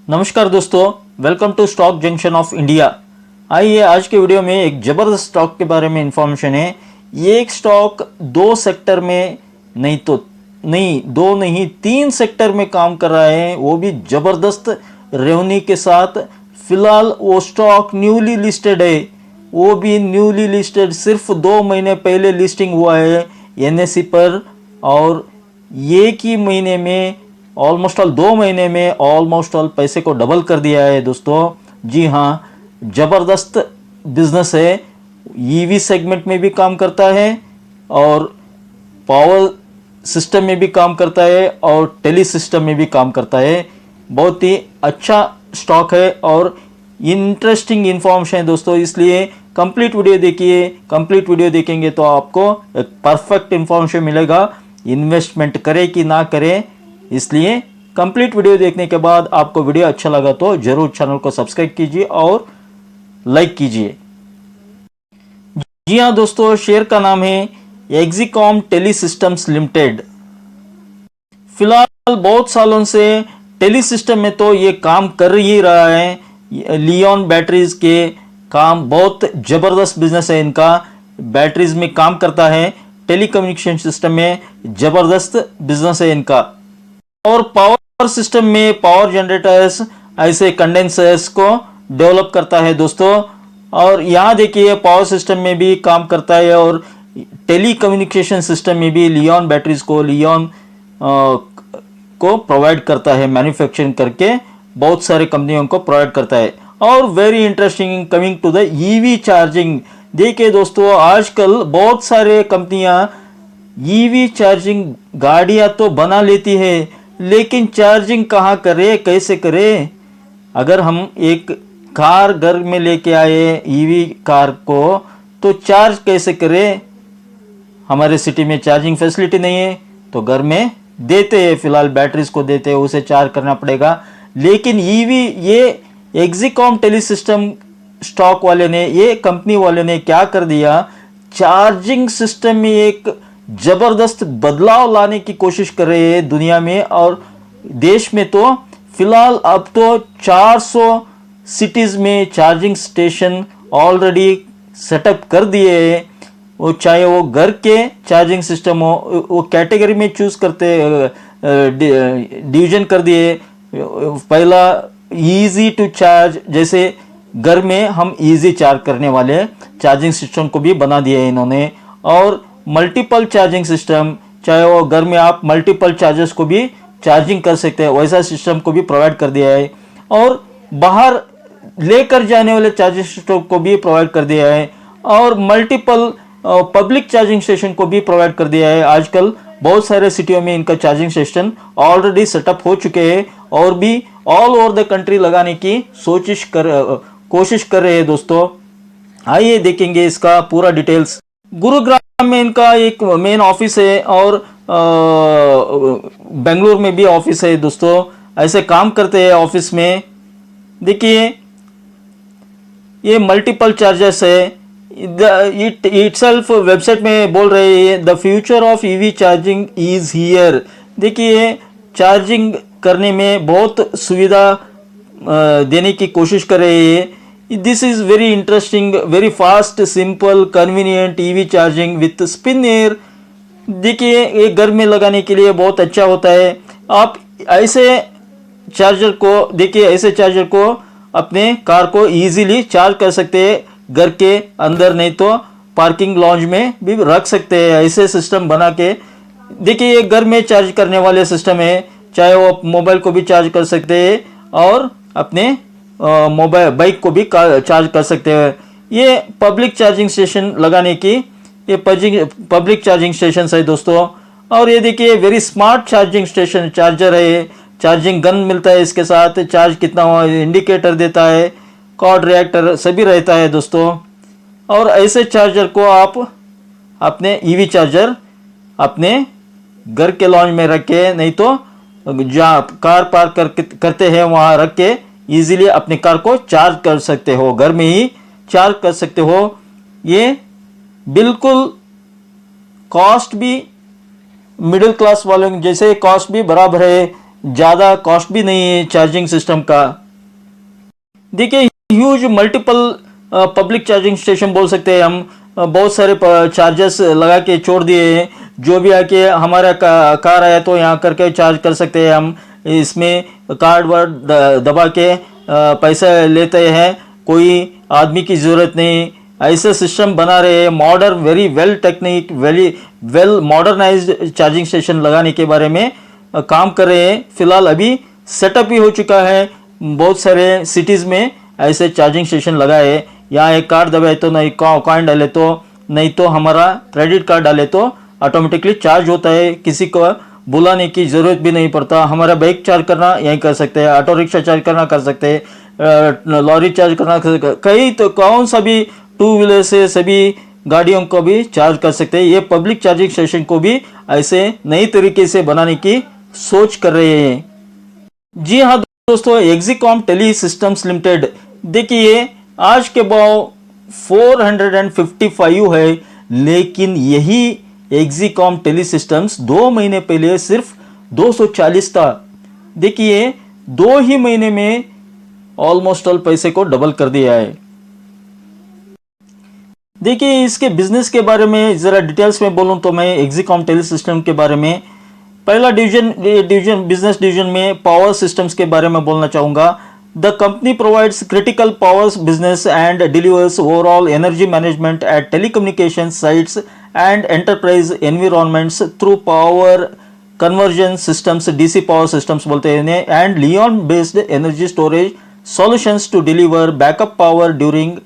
नमस्कार दोस्तों, welcome to stock junction of India. आइए आज के वीडियो में एक ज़बरदस्त स्टॉक के बारे में इंफॉर्मेशन है। ये एक स्टॉक दो सेक्टर में दो नहीं तीन सेक्टर में काम कर रहा है, वो भी ज़बरदस्त रेवेन्यू के साथ। फिलहाल वो स्टॉक न्यूली लिस्टेड है, वो भी न्यूली लिस्टेड, सिर्फ 2 महीने पहले लिस्टिंग हुआ है एनएसई पर, और एक ही महीने में ऑलमोस्ट ऑल 2 महीने में ऑलमोस्ट ऑल पैसे को डबल कर दिया है दोस्तों। जी हाँ, ज़बरदस्त बिजनेस है। ईवी सेगमेंट में भी काम करता है और पावर सिस्टम में भी काम करता है और टेली सिस्टम में भी काम करता है। बहुत ही अच्छा स्टॉक है और इंटरेस्टिंग इन्फॉर्मेशन है दोस्तों, इसलिए कंप्लीट वीडियो देखिए। कंप्लीट वीडियो देखेंगे तो आपको एक परफेक्ट इन्फॉर्मेशन मिलेगा, इन्वेस्टमेंट करें कि ना करें। इसलिए कंप्लीट वीडियो देखने के बाद आपको वीडियो अच्छा लगा तो जरूर चैनल को सब्सक्राइब कीजिए और लाइक कीजिए। जी हाँ दोस्तों, शेयर का नाम है एक्जिकॉम टेली सिस्टम्स लिमिटेड। फिलहाल बहुत सालों से टेली सिस्टम में तो ये काम कर ही रहा है। लियोन बैटरीज के काम, बहुत जबरदस्त बिजनेस है इनका, बैटरीज में काम करता है। टेली कम्युनिकेशन सिस्टम में जबरदस्त बिजनेस है इनका। और पावर सिस्टम में पावर जनरेटर्स, ऐसे कंडेंसर्स को डेवलप करता है दोस्तों। और यहाँ देखिए पावर सिस्टम में भी काम करता है और टेली कम्युनिकेशन सिस्टम में भी लियोन बैटरीज को को प्रोवाइड करता है, मैन्युफैक्चरिंग करके बहुत सारे कंपनियों को प्रोवाइड करता है। और very interesting coming to the EV charging. देखिए दोस्तों, आजकल बहुत सारे कंपनियां ईवी चार्जिंग गाड़ियां तो बना लेती है, लेकिन चार्जिंग कहाँ करे, कैसे करे। अगर हम एक कार घर में लेके आए ईवी कार को, तो चार्ज कैसे करे। हमारे सिटी में चार्जिंग फैसिलिटी नहीं है, तो घर में देते हैं, फिलहाल बैटरीज को देते हैं, उसे चार्ज करना पड़ेगा। लेकिन ईवी, ये एक्जिकॉम टेली सिस्टम स्टॉक वाले ने, ये कंपनी वाले ने क्या कर दिया, चार्जिंग सिस्टम में एक जबरदस्त बदलाव लाने की कोशिश कर रहे हैं दुनिया में। और देश में तो फिलहाल अब तो 400 सिटीज में चार्जिंग स्टेशन ऑलरेडी सेटअप कर दिए हैं। वो चाहे वो घर के चार्जिंग सिस्टम हो, वो कैटेगरी में चूज करते, डिवीजन कर दिए। पहला इजी टू चार्ज, जैसे घर में हम इजी चार्ज करने वाले चार्जिंग सिस्टम को भी बना दिया है इन्होंने। और मल्टीपल चार्जिंग सिस्टम, चाहे वो घर में आप मल्टीपल चार्जर्स को भी चार्जिंग कर सकते हैं, वैसा सिस्टम को भी प्रोवाइड कर दिया है। और बाहर लेकर जाने वाले चार्जिंग सिस्टम को भी प्रोवाइड कर दिया है। और मल्टीपल पब्लिक चार्जिंग स्टेशन को भी प्रोवाइड कर दिया है। आजकल बहुत सारे सिटियों में इनका चार्जिंग स्टेशन ऑलरेडी सेटअप हो चुके हैं और भी ऑल ओवर द कंट्री लगाने की कोशिश कर रहे हैं दोस्तों। आइए देखेंगे इसका पूरा डिटेल्स। गुरुग्राम में इनका एक मेन ऑफिस है और बेंगलुरु में भी ऑफिस है दोस्तों। ऐसे काम करते हैं ऑफिस में। देखिए ये मल्टीपल चार्जर्स है। इटसेल्फ वेबसाइट में बोल रहे हैं the future of EV charging is here. देखिए चार्जिंग करने में बहुत सुविधा देने की कोशिश कर रहे हैं। This is very interesting, very fast, simple, convenient EV charging with spin air. देखिए एक घर में लगाने के लिए बहुत अच्छा होता है। आप ऐसे चार्जर को, देखिए ऐसे चार्जर को अपने कार को इजीली चार्ज कर सकते हैं, घर के अंदर नहीं तो पार्किंग लॉन्ज में भी रख सकते हैं, ऐसे सिस्टम बना के। देखिए एक घर में चार्ज करने वाले सिस्टम है, चाहे वो मोबाइल को भी चार्ज कर सकते हैं और अपने मोबाइल बाइक को भी चार्ज कर सकते हैं। ये पब्लिक चार्जिंग स्टेशन लगाने की, ये पब्लिक चार्जिंग स्टेशन है दोस्तों। और ये देखिए very smart charging station, charger है, चार्जिंग गन मिलता है इसके साथ, चार्ज कितना हुआ इंडिकेटर देता है, कॉर्ड रिएक्टर सभी रहता है दोस्तों। और ऐसे चार्जर को आप अपने ईवी चार्जर अपने घर के लॉन्ज में रख के, नहीं तो जहाँ कार पार्क करते हैं वहाँ रख के इजीली अपनी कार को चार्ज कर सकते हो, घर में ही चार्ज कर सकते हो। ये बिल्कुल कॉस्ट भी मिडिल क्लास वालों जैसे कॉस्ट भी बराबर है। ज़्यादा कॉस्ट भी नहीं है चार्जिंग सिस्टम का। देखिए huge multiple public charging station बोल सकते हैं हम, बहुत सारे चार्जर्स लगा के छोड़ दिए हैं। जो भी आके हमारा कार आया तो यहाँ करके चार्ज कर सकते हैं हम। इसमें कार्ड वर्ड दबा के पैसा लेते हैं, कोई आदमी की ज़रूरत नहीं। ऐसे सिस्टम बना रहे हैं, modern very well technique very well modernised charging station लगाने के बारे में काम कर रहे हैं। फिलहाल अभी सेटअप भी हो चुका है, बहुत सारे सिटीज़ में ऐसे चार्जिंग स्टेशन लगाए। यहाँ एक कार्ड दबाए तो नहीं, कॉइन डाले तो नहीं, तो हमारा क्रेडिट कार्ड डाले तो ऑटोमेटिकली चार्ज होता है। किसी को बुलाने की ज़रूरत भी नहीं पड़ता। हमारा बाइक चार्ज करना यहीं कर सकते हैं, ऑटो रिक्शा चार्ज करना कर सकते हैं, लॉरी चार्ज करना कर सकते हैं, कई तो कौन सा भी टू व्हीलर से सभी गाड़ियों को भी चार्ज कर सकते हैं। ये पब्लिक चार्जिंग स्टेशन को भी ऐसे नई तरीके से बनाने की सोच कर रहे हैं। जी हाँ दोस्तों, एक्जिकॉम टेली सिस्टम्स लिमिटेड, देखिए आज के भाव 455 है, लेकिन यही एक्जिकॉम टेली सिस्टम्स 2 महीने पहले सिर्फ 240 था। देखिए 2 ही महीने में ऑलमोस्ट ऑल पैसे को डबल कर दिया है। देखिए इसके बिजनेस के बारे में जरा डिटेल्स में बोलूं तो मैं एक्जिकॉम टेली सिस्टम के बारे में पहला डिवीजन बिजनेस डिवीजन में पावर सिस्टम्स के बारे में बोलना चाहूँगा। The company provides critical power business and delivers overall energy management at telecommunication sites and enterprise environments through power conversion systems, DC power systems बोलते हैं इन्हें, and li-ion based energy storage solutions to deliver backup power during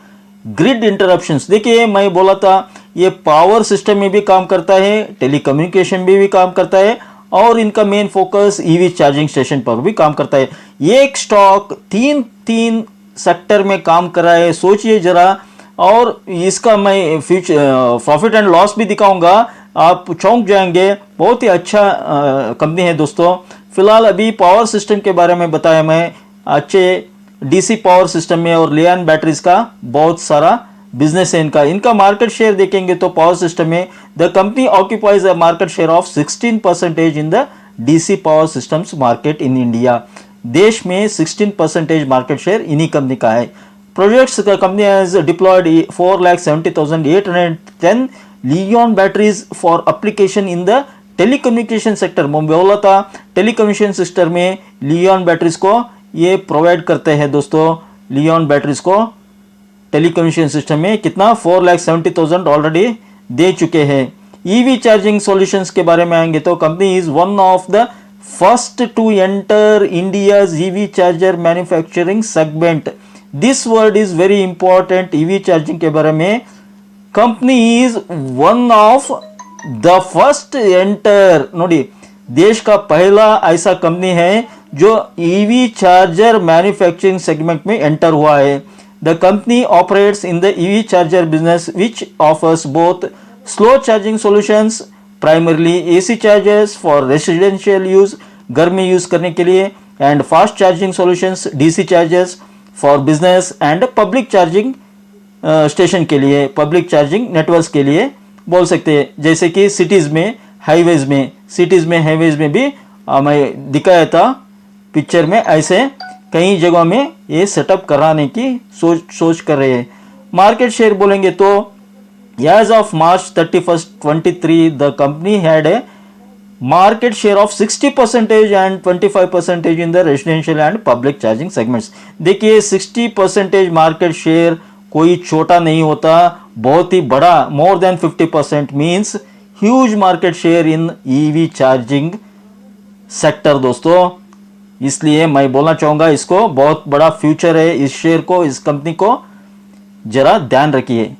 grid interruptions. देखिए मैं बोला था ये power system में भी काम करता है, टेलीकम्युनिकेशन में भी काम करता है, और इनका main focus EV charging station पर भी काम करता है। ये एक स्टॉक तीन सेक्टर में काम कर रहा है, सोचिए जरा। और इसका मैं फ्यूचर प्रॉफिट एंड लॉस भी दिखाऊंगा, आप चौंक जाएंगे। बहुत ही अच्छा कंपनी है दोस्तों। फिलहाल अभी पावर सिस्टम के बारे में बताया मैं, अच्छे डीसी पावर सिस्टम में और लियॉन बैटरीज का बहुत सारा बिजनेस है इनका मार्केट शेयर देखेंगे तो पावर सिस्टम में the company occupies a market share of 16% in the DC power systems market in India. देश में 16% मार्केट शेयर इन्हीं कंपनी का है। प्रोजेक्ट्स का company has deployed 4,70,810 li-ion batteries for application in the telecommunication sector. मैं बोला था टेलीकम्युनिकेशन सेक्टर में लियॉन बैटरीज को ये प्रोवाइड करते हैं दोस्तों। लियॉन बैटरीज को टेलीकम्युनिकेशन सिस्टम में कितना 4,70,000 ऑलरेडी दे चुके हैं। ईवी चार्जिंग सॉल्यूशंस के बारे में आएंगे तो company is one of the first to enter India's EV charger manufacturing segment. This word is very important. EV charging के बारे में company is one of the first enter, नोडी देश का पहला ऐसा कंपनी है जो ईवी चार्जर मैन्युफैक्चरिंग सेगमेंट में एंटर हुआ है। The company operates in the EV charger business, which offers both slow charging solutions, primarily AC chargers for residential use, घर में यूज करने के लिए, and fast charging solutions, DC chargers for business and public charging station के लिए, public charging networks के लिए बोल सकते हैं। जैसे कि सिटीज़ में हाईवेज में भी मैं दिखाया था पिक्चर में, ऐसे कई जगहों में ये सेटअप कराने की सोच कर रहे हैं। मार्केट शेयर बोलेंगे तो as of March 31, 23 the company had a market share of 60% and 25% in the residential and public charging segments. देखिए 60% मार्केट शेयर कोई छोटा नहीं होता, बहुत ही बड़ा, more than 50% means huge market share in EV charging sector दोस्तों। इसलिए मैं बोलना चाहूँगा इसको बहुत बड़ा फ्यूचर है, इस शेयर को, इस कंपनी को जरा ध्यान रखिए।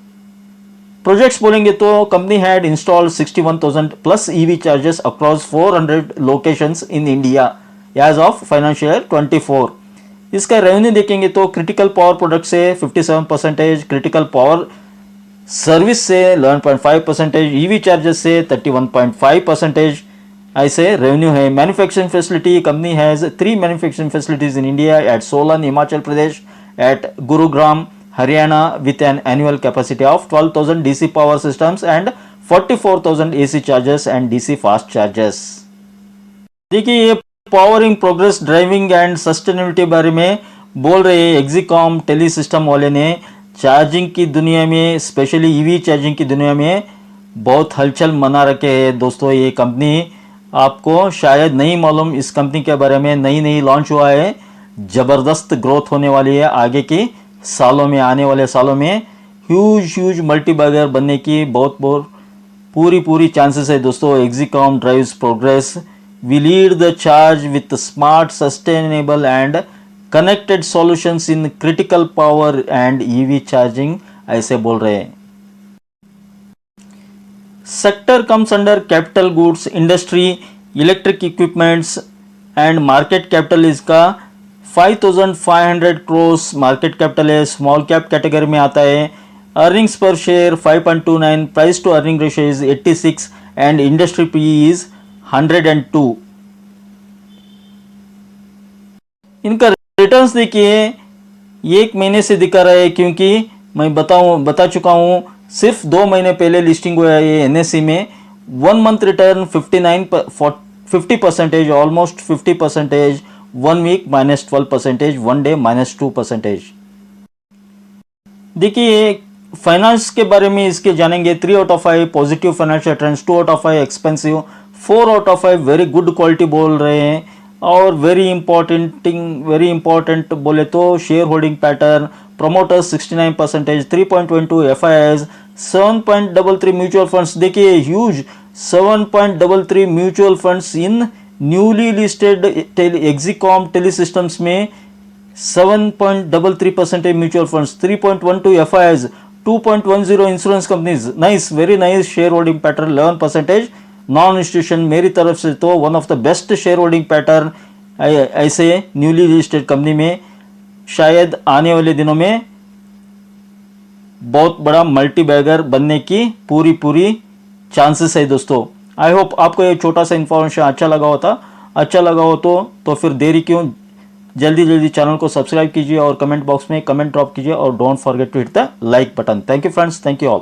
प्रोजेक्ट्स बोलेंगे तो company had installed 61,000 plus EV chargers across 400 locations in India as of financial year 24। इसका रेवेन्यू देखेंगे तो क्रिटिकल पावर प्रोडक्ट से 57%, क्रिटिकल पावर सर्विस से 11.5%, ईवी चार्जर्स से 31.5% ऐसे रेवेन्यू है। Manufacturing facility, company has 3 manufacturing facilities in India at Solan Himachal Pradesh, at Gurugram Haryana with an annual capacity of 12,000 DC power systems and 44,000 AC chargers and DC fast chargers. देखिए ये powering progress driving and sustainability बारे में बोल रहे हैं Exicom tele system वाले ने। Charging की दुनिया में, स्पेशली ईवी चार्जिंग की दुनिया में बहुत हलचल मना रखे हैं दोस्तों। ये कंपनी आपको शायद नहीं मालूम, इस कंपनी के बारे में नई लॉन्च हुआ है। ज़बरदस्त ग्रोथ होने वाली है आगे के सालों में, आने वाले सालों में ह्यूज मल्टीबैगर बनने की बहुत पूरी चांसेस है दोस्तों। Exicom drives progress, we lead the charge with smart sustainable and connected solutions in critical power and EV charging, ऐसे बोल रहे हैं। Sector comes under capital goods industry, electric equipments and market capital इसका 5500 क्रोर्स मार्केट कैपिटल है, small cap category में आता है। Earnings पर share 5.29, price to earning ratio is 86 and industry PE is 102। इनका रिटर्न्स देखिए 1 महीने से दिखा रहा है, क्योंकि मैं बता चुका हूं सिर्फ 2 महीने पहले लिस्टिंग हुआ है ये एनएससी में। 1 month return 50%, almost 50%, 1 week -12%, 1 day -2%। देखिए फाइनेंस के बारे में इसके जानेंगे। 3 out of 5 positive financial trends, 2 out of 5 expensive, 4 out of 5 very good quality बोल रहे हैं। और वेरी इंपॉर्टेंट बोले तो share holding pattern, promoters 69%, 3.12 FIIs, 7.33 mutual funds. देखिए huge 7.33 mutual funds in newly listed Exicom Tele systems में 7.33% mutual funds, 3.12 FIIs, 2.10 insurance companies. Nice, very nice share holding pattern, 11% non institution. मेरी तरफ से तो one of the best share holding pattern ऐसे newly listed company में। शायद आने वाले दिनों में बहुत बड़ा मल्टीबैगर बनने की पूरी चांसेस है दोस्तों। आई होप आपको ये छोटा सा इन्फॉर्मेशन अच्छा लगा हो तो फिर देरी क्यों, जल्दी चैनल को सब्सक्राइब कीजिए और कमेंट बॉक्स में कमेंट ड्रॉप कीजिए और don't forget to hit the like button. Thank you friends, thank you all.